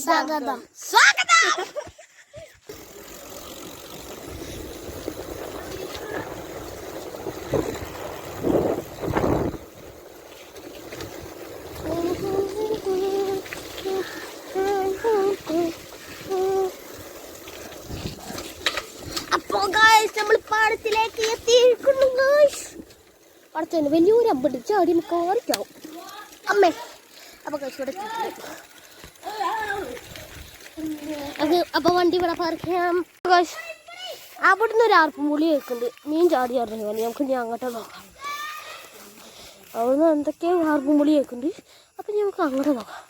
സ്വാഗതം. അപ്പോ നമ്മൾ പാടത്തിലേക്ക് എത്തിയിരിക്കുന്നു. പാടത്തിന് വലിയൊരു അമ്പടി ചാടി നമുക്ക് ഓടിക്കാവും അമ്മേ. അപ്പൊ ഇവിടെ അപ്പൊ വണ്ടി ഇവിടെ പാർക്ക് ചെയ്യാം. അവിടുന്ന് ഒരു ആർപ്പും പുളി കേൾക്കുന്നുണ്ട്. മീൻ ചാടി അറിഞ്ഞു കളി. നമുക്ക് ഞാൻ അങ്ങോട്ട് നോക്കാം. അവിടുന്ന് എന്തൊക്കെയോ ആർപ്പും പുളി കേൾക്കുന്നുണ്ട്. അപ്പൊ നമുക്ക് അങ്ങോട്ട് നോക്കാം.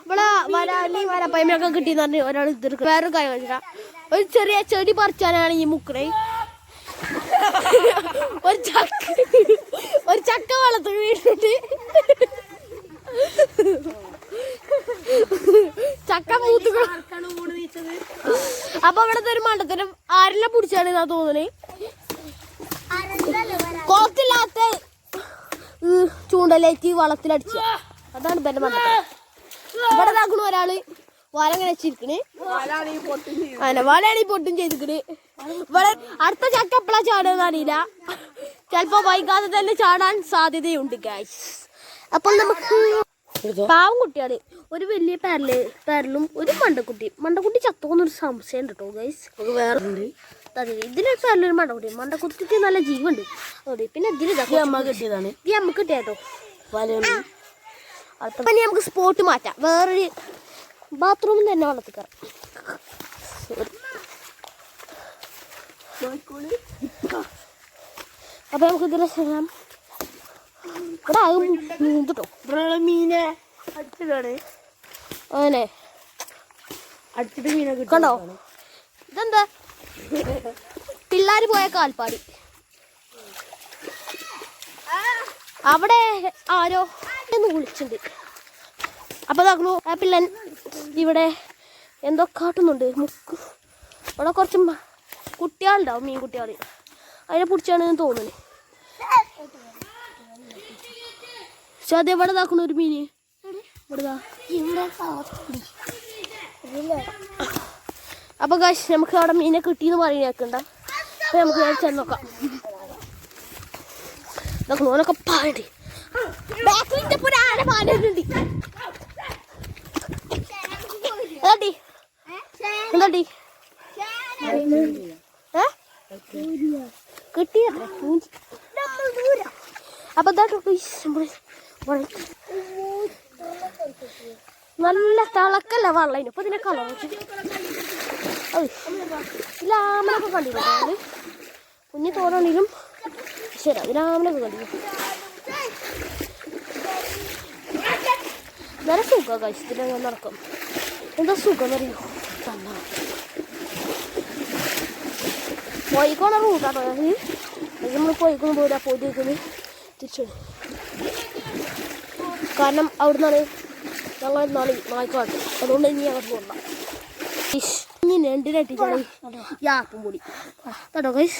ഇവിടെ വരാപ്പയ്മയൊക്കെ കിട്ടിയെന്ന് പറഞ്ഞ് ഒരാൾ ഇതിർക്ക് വേറൊരു കാര്യം വെച്ചിട്ടാ. ഒരു ചെറിയ ചെടി പറിച്ചാനാണ് ഈ മുക്കണേ. ഒരു ചക്ക വളർത്ത് വീണിട്ട് ചക്ക മൂത്ത്. അപ്പൊ ഇവിടത്തെ ഒരു മണ്ടത്തരം ആരെല്ലാം പിടിച്ചാണ് എന്നാ തോന്നണേ. കോത്തില്ലാത്ത ചൂണ്ടലേറ്റ് വളത്തിലടിച്ച അതാണ് ഇപ്പൊ എന്റെ മണ്ടത്തരം. ഇവിടെ ഇതാക്കണ ഒരാള് വലങ്ങനെ വെച്ചിരിക്കണ്. വലാണീ പൊട്ടും ചെയ്തിക്കണ്. ഇവിടെ അടുത്ത ചക്ക എപ്പളാ ചാടുന്ന അറിയില്ല. ചിലപ്പോ വൈകാതെ തന്നെ ചാടാൻ സാധ്യതയുണ്ട് ഗൈസ്. അപ്പോൾ നമുക്ക് പാവം കുട്ടിയാണ്. ഒരു വലിയ പേരലും ഒരു മണ്ടക്കുട്ടി ചത്തോന്നൊരു സംശയം ഉണ്ട് കേട്ടോ ഗൈസ്. വേറെ ഇതിലൊരു പേരലൊരു മണ്ടക്കുട്ടിക്ക് നല്ല ജീവുണ്ട്. പിന്നെ ഇതിന് അമ്മ കിട്ടിയതാണ്. ഈ അമ്മ കിട്ടിയാട്ടോ. അപ്പൊ നമുക്ക് സ്പോട്ട് മാറ്റാം. വേറൊരു ബാത്റൂമിൽ തന്നെ വെള്ളത്തിൽ കയറാം. അപ്പൊ നമുക്ക് ഇതിലെ ചെയ്യാം. ഇവിടെ ആകും കേട്ടോ. മീനെ അടിച്ചിട്ടാണ് അങ്ങനെ അടിച്ചിട്ട് മീനെ കണ്ടോ. ഇതെന്താ പിള്ളേര് പോയ കാൽപ്പാടി. അവിടെ ആരോ എന്ന് വിളിച്ചിട്ടുണ്ട്. അപ്പൊ നോക്കണു ആ പിള്ളൻ ഇവിടെ എന്തോ കാട്ടുന്നുണ്ട്. ഇവിടെ കുറച്ച് കുട്ടികളുണ്ടാവും, മീൻ കുട്ടികൾ. അതിനെ പിടിച്ചാണെന്ന് തോന്നുന്നു. പക്ഷെ അത് എവിടെ ഇതാക്കണ ഒരു മീന് ഇവിടെ. അപ്പൊ കാശ് നമുക്ക് അവിടെ മീനെ കിട്ടിയെന്ന് പറയുന്നേക്കണ്ട. അപ്പൊ നമുക്ക് ചെന്ന് നോക്കാം. നോക്കണു ഓനൊക്കെ പാടി ബാക്കിലിന്റെ പുരാന പാലുണ്ട്. എന്താടി കിട്ടിയ അപ്പൊ നല്ല തിളക്കല്ല വെള്ളം. ഇപ്പൊ ഇതിനെ കളർ ലാമനൊക്കെ കണ്ടിരുന്നു. കുഞ്ഞു തോന്നാണെങ്കിലും ശരി അതിലാമനൊക്കെ കണ്ടിരുന്നു. നല്ല സുഖം കഴിച്ചതിന് നടക്കും. എന്താ സുഖം അറിയോ. പോയിക്കോണ റൂട്ടാണോ നമ്മൾ പോയിക്കൊണ്ട് പോരാ. പോയിക്കുന്നത് തിരിച്ചു. കാരണം അവിടുന്നാണ് ഞങ്ങൾ നായിക്കാട്ട്. അതുകൊണ്ട് ഇനി അങ്ങോട്ട് പോകണ്ട. ഇനി രണ്ടിനട്ടിച്ചാണ് ഈ ആർപ്പും പൊടി കേട്ടോ ഗൈസ്.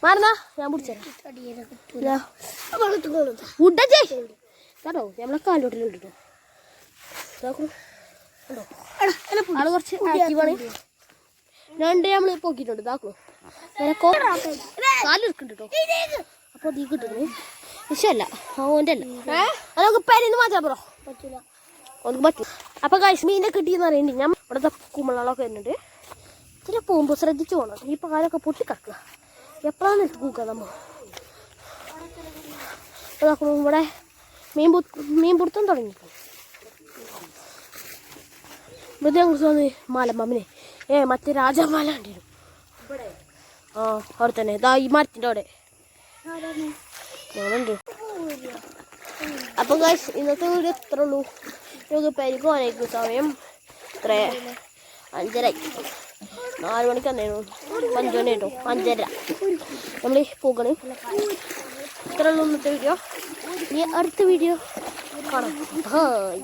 മാറുന്നാ ഞാൻ പിടിച്ചേരാ കേട്ടോ. നമ്മളെ കാലോട്ടിലുണ്ട് കേട്ടോ. ആള് കുറച്ച് ആക്റ്റീവാണ്. രണ്ട് നമ്മൾ പൊക്കിയിട്ടുണ്ട്. ഇതാക്കണോ കാലെടുക്കുന്നുണ്ട് കേട്ടോ. അപ്പൊ തീ കിട്ടുന്നു വിഷയല്ല. ഓൻ്റെ അല്ല നമുക്ക് പേരെന്ന് മാറ്റാൻ പറ പറ്റൂല. ഓർക്ക് പറ്റും. അപ്പൊ മീനെ കിട്ടിയെന്ന് അറിയണ്ട. ഞാൻ ഇവിടുത്തെ കുമ്പളകളൊക്കെ വരുന്നുണ്ട്. ഇത്തിരി പോകുമ്പോൾ ശ്രദ്ധിച്ചു പോകണം. ഈ പാലൊക്കെ പൊട്ടിക്കിടക്കുക. എപ്പോഴാണ് എടുത്ത് കൂക്കുക നമ്മൾ. അതാക്കണു ഇവിടെ മീൻ പിടുത്തം തുടങ്ങിയിരിക്കും. ഇവിടെ ഞങ്ങൾക്ക് മാലമ്മനെ മറ്റേ രാജാമാല കണ്ടിരും. ആ അവിടെ തന്നെ ഇതാ ഈ മരത്തിൻ്റെ അവിടെ ഞങ്ങളുണ്ട്. അപ്പം ഗൈസ് ഇന്നത്തെ വീഡിയോ എത്ര ഉള്ളൂ. നമുക്ക് പെരിക്ക് പോകാനായിരിക്കും സമയം. എത്ര 5:30. 4 മണിക്ക് വന്നേനു. 5 മണി കേട്ടോ. 5:30 നമ്മൾ പോകണേ. ഇത്ര ഉള്ളൂ ഇന്നത്തെ വീഡിയോ. ഇനി അടുത്ത വീഡിയോ കാണാം. ഹായ്.